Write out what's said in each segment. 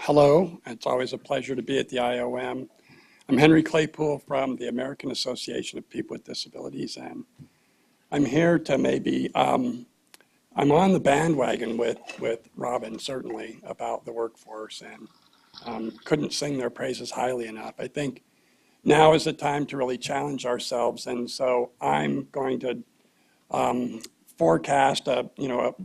Hello, it's always a pleasure to be at the IOM. I'm Henry Claypool from the American Association of People with Disabilities, and I'm here to I'm on the bandwagon with Robin, certainly, about the workforce, and couldn't sing their praises highly enough. I think now is the time to really challenge ourselves, and so I'm going to forecast,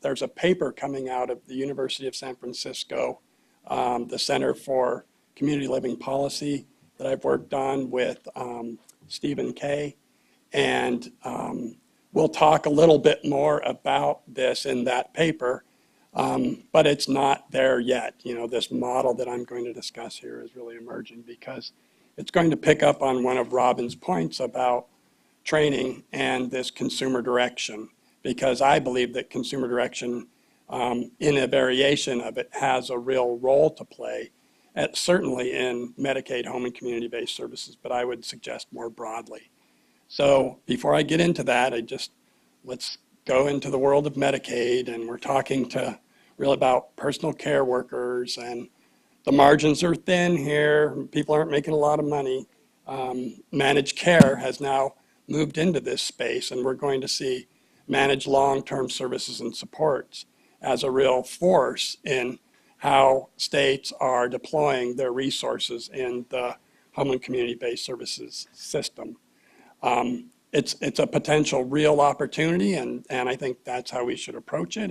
there's a paper coming out of the University of San Francisco, the Center for Community Living Policy that I've worked on with Stephen Kay. And we'll talk a little bit more about this in that paper, but it's not there yet. This model that I'm going to discuss here is really emerging because it's going to pick up on one of Robin's points about training and this consumer direction, because I believe that consumer direction in a variation of it has a real role to play, certainly in Medicaid home and community-based services, but I would suggest more broadly. So before I get into that, let's go into the world of Medicaid, and we're talking to really about personal care workers, and the margins are thin here. People aren't making a lot of money. Managed care has now moved into this space, and we're going to see managed long-term services and supports as a real force in how states are deploying their resources in the home and community-based services system. It's a potential real opportunity, and I think that's how we should approach it.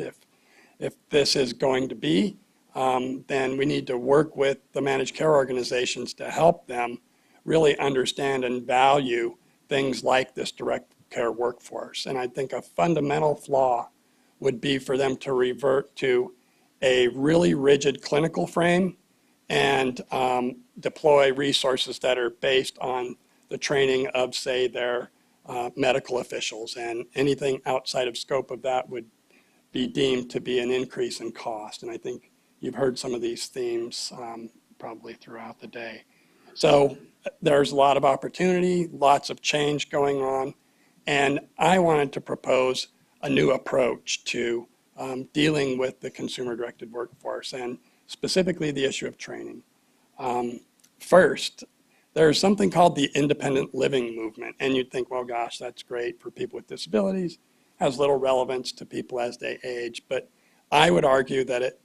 If this is going to be, then we need to work with the managed care organizations to help them really understand and value things like this direct care workforce. And I think a fundamental flaw would be for them to revert to a really rigid clinical frame and deploy resources that are based on the training of, say, their medical officials. And anything outside of scope of that would be deemed to be an increase in cost. And I think you've heard some of these themes probably throughout the day. So there's a lot of opportunity, lots of change going on. And I wanted to propose a new approach to dealing with the consumer-directed workforce, and specifically the issue of training. First, there's something called the independent living movement. And you'd think, well, gosh, that's great for people with disabilities, has little relevance to people as they age. But I would argue that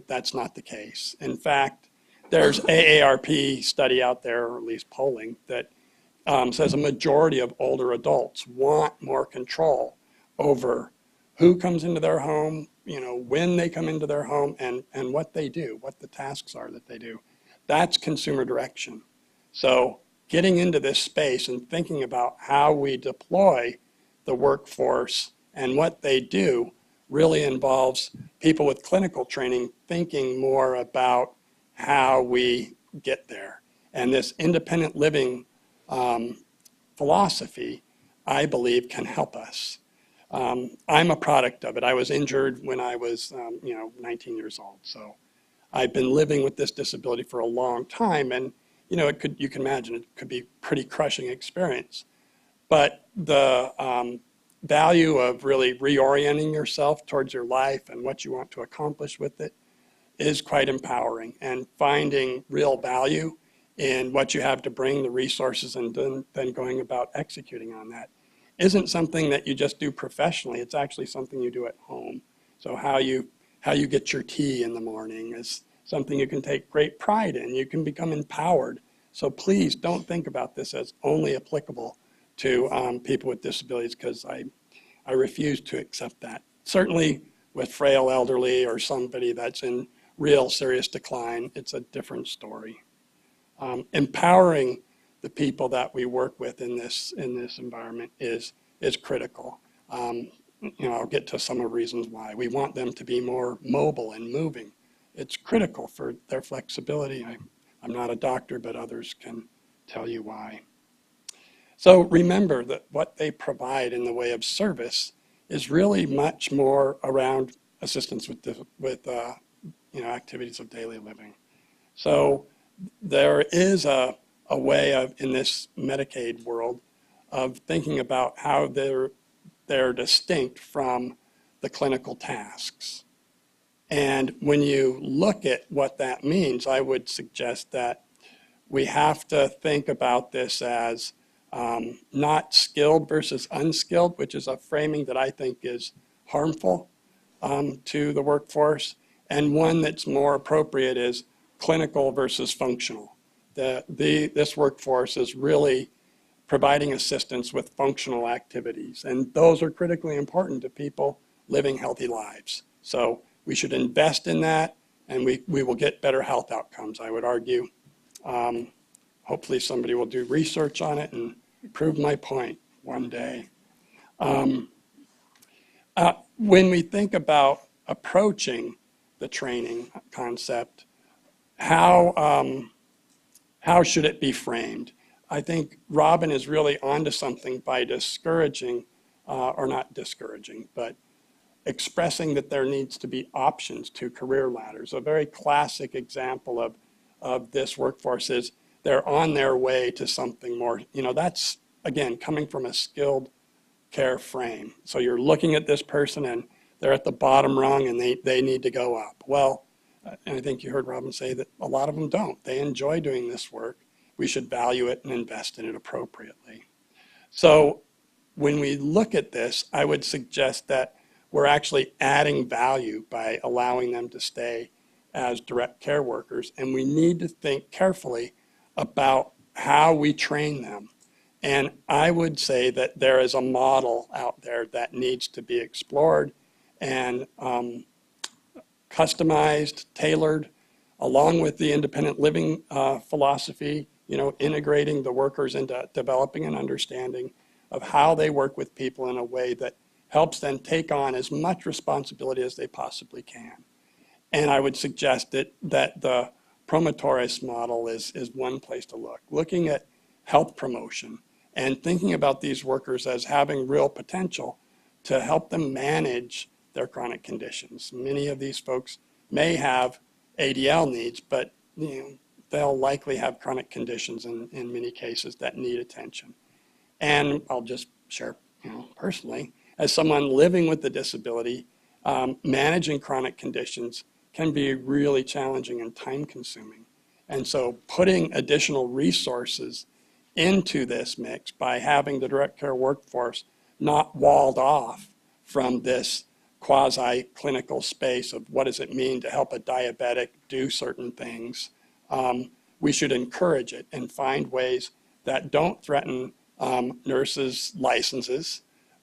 that's not the case. In fact, there's AARP study out there, or at least polling, that says a majority of older adults want more control over who comes into their home, when they come into their home, and what they do, what the tasks are that they do. That's consumer direction. So getting into this space and thinking about how we deploy the workforce and what they do really involves people with clinical training thinking more about how we get there. And this independent living philosophy, I believe, can help us. I'm a product of it. I was injured when I was 19 years old. So I've been living with this disability for a long time, and you can imagine it could be a pretty crushing experience. But the value of really reorienting yourself towards your life and what you want to accomplish with it is quite empowering, and finding real value in what you have to bring, the resources, and then going about executing on that isn't something that you just do professionally. It's actually something you do at home. So how you get your tea in the morning is something you can take great pride in. You can become empowered. So please don't think about this as only applicable to people with disabilities, because I refuse to accept that. Certainly with frail elderly or somebody that's in real serious decline, it's a different story. Empowering the people that we work with in this environment is critical. I'll get to some of the reasons why. We want them to be more mobile and moving. It's critical for their flexibility. I'm not a doctor, but others can tell you why. So remember that what they provide in the way of service is really much more around assistance with activities of daily living. So there is a way of, in this Medicaid world, of thinking about how they're distinct from the clinical tasks. And when you look at what that means, I would suggest that we have to think about this as not skilled versus unskilled, which is a framing that I think is harmful to the workforce. And one that's more appropriate is clinical versus functional. This workforce is really providing assistance with functional activities. And those are critically important to people living healthy lives. So we should invest in that, and we will get better health outcomes, I would argue. Hopefully somebody will do research on it and prove my point one day. When we think about approaching the training concept, how should it be framed? I think Robin is really onto something by discouraging, or not discouraging, but expressing that there needs to be options to career ladders. A very classic example of this workforce is they're on their way to something more. That's, again, coming from a skilled care frame. So you're looking at this person and they're at the bottom rung and they need to go up. Well, and I think you heard Robin say that a lot of them don't. They enjoy doing this work. We should value it and invest in it appropriately. So when we look at this, I would suggest that we're actually adding value by allowing them to stay as direct care workers. And we need to think carefully about how we train them. And I would say that there is a model out there that needs to be explored and customized, tailored, along with the independent living philosophy, integrating the workers into developing an understanding of how they work with people in a way that helps them take on as much responsibility as they possibly can. And I would suggest that the promotores model is one place to look. Looking at health promotion and thinking about these workers as having real potential to help them manage their chronic conditions. Many of these folks may have ADL needs, but they'll likely have chronic conditions in many cases that need attention. And I'll just share, personally, as someone living with a disability, managing chronic conditions can be really challenging and time consuming. And so putting additional resources into this mix by having the direct care workforce not walled off from this quasi-clinical space of what does it mean to help a diabetic do certain things, we should encourage it and find ways that don't threaten nurses' licenses,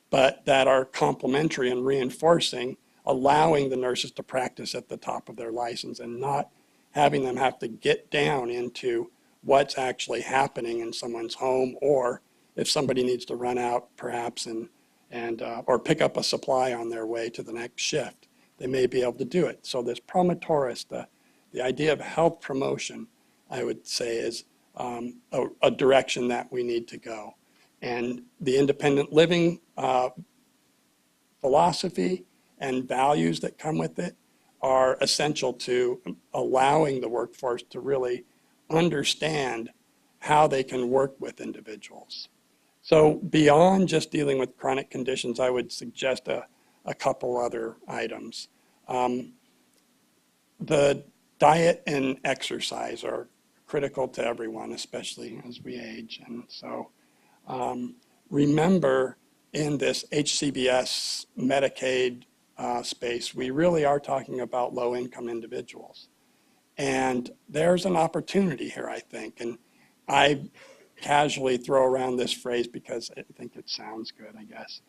but that are complementary and reinforcing, allowing the nurses to practice at the top of their license and not having them have to get down into what's actually happening in someone's home, or if somebody needs to run out perhaps or pick up a supply on their way to the next shift, they may be able to do it. So this promotores, the idea of health promotion, I would say is a direction that we need to go. And the independent living philosophy and values that come with it are essential to allowing the workforce to really understand how they can work with individuals. So beyond just dealing with chronic conditions, I would suggest a couple other items. The diet and exercise are critical to everyone, especially as we age. And so remember, in this HCBS Medicaid space, we really are talking about low-income individuals. And there's an opportunity here, I think. And I casually throw around this phrase because I think it sounds good, I guess.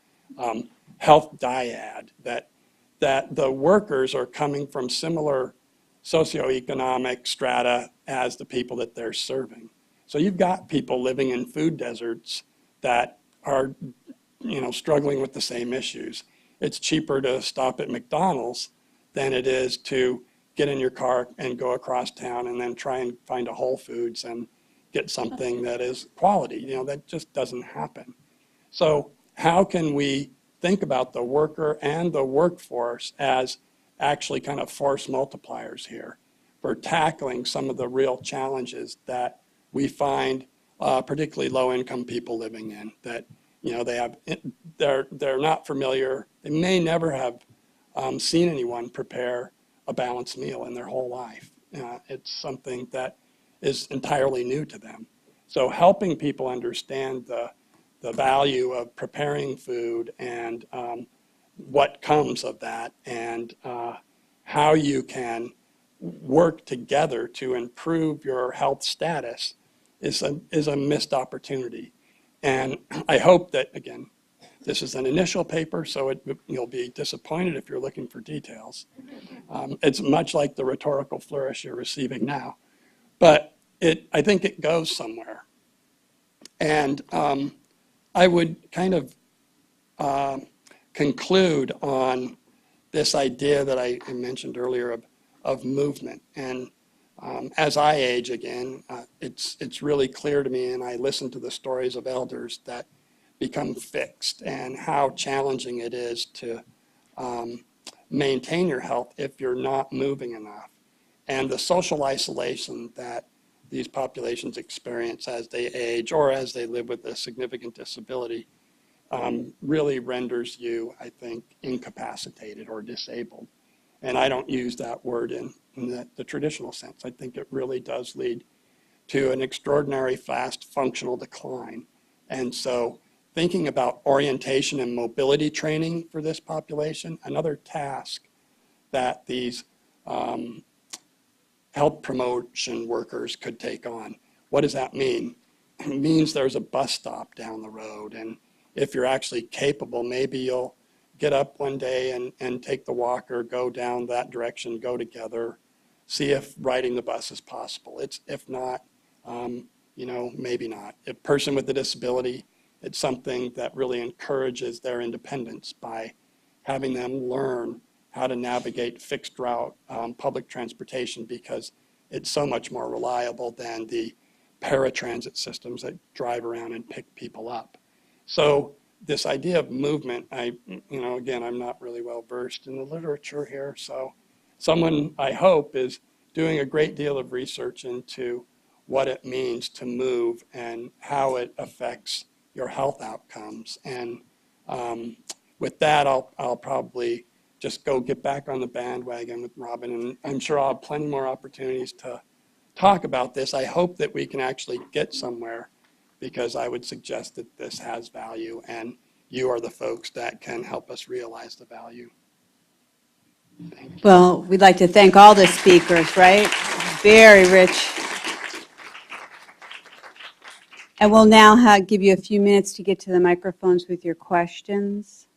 Health dyad, that the workers are coming from similar socioeconomic strata as the people that they're serving. So you've got people living in food deserts that are struggling with the same issues. It's cheaper to stop at McDonald's than it is to get in your car and go across town and then try and find a Whole Foods and get something that is quality. That just doesn't happen. So how can we think about the worker and the workforce as actually kind of force multipliers here for tackling some of the real challenges that we find particularly low-income people living in, that they're not familiar. They may never have seen anyone prepare a balanced meal in their whole life. It's something that is entirely new to them. So helping people understand the value of preparing food and what comes of that, and how you can work together to improve your health status is a missed opportunity. And I hope that, again, this is an initial paper, so you'll be disappointed if you're looking for details. It's much like the rhetorical flourish you're receiving now, but I think it goes somewhere. And I would kind of conclude on this idea that I mentioned earlier of movement. And as I age again, it's really clear to me, and I listen to the stories of elders that become fixed and how challenging it is to maintain your health if you're not moving enough. And the social isolation that these populations experience as they age or as they live with a significant disability really renders you, I think, incapacitated or disabled. And I don't use that word in the traditional sense. I think it really does lead to an extraordinary fast functional decline. And so thinking about orientation and mobility training for this population, another task that these health promotion workers could take on. What does that mean? It means there's a bus stop down the road, and if you're actually capable, maybe you'll get up one day and take the walker, go down that direction, go together, see if riding the bus is possible. If not, maybe not. A person with a disability, it's something that really encourages their independence by having them learn how to navigate fixed route public transportation, because it's so much more reliable than the paratransit systems that drive around and pick people up. So this idea of movement, again, I'm not really well versed in the literature here, so someone, I hope, is doing a great deal of research into what it means to move and how it affects your health outcomes. And with that, I'll probably just go get back on the bandwagon with Robin, and I'm sure I'll have plenty more opportunities to talk about this. I hope that we can actually get somewhere, because I would suggest that this has value, and you are the folks that can help us realize the value. Thank you. Well, we'd like to thank all the speakers, right? Very rich. And we'll now give you a few minutes to get to the microphones with your questions.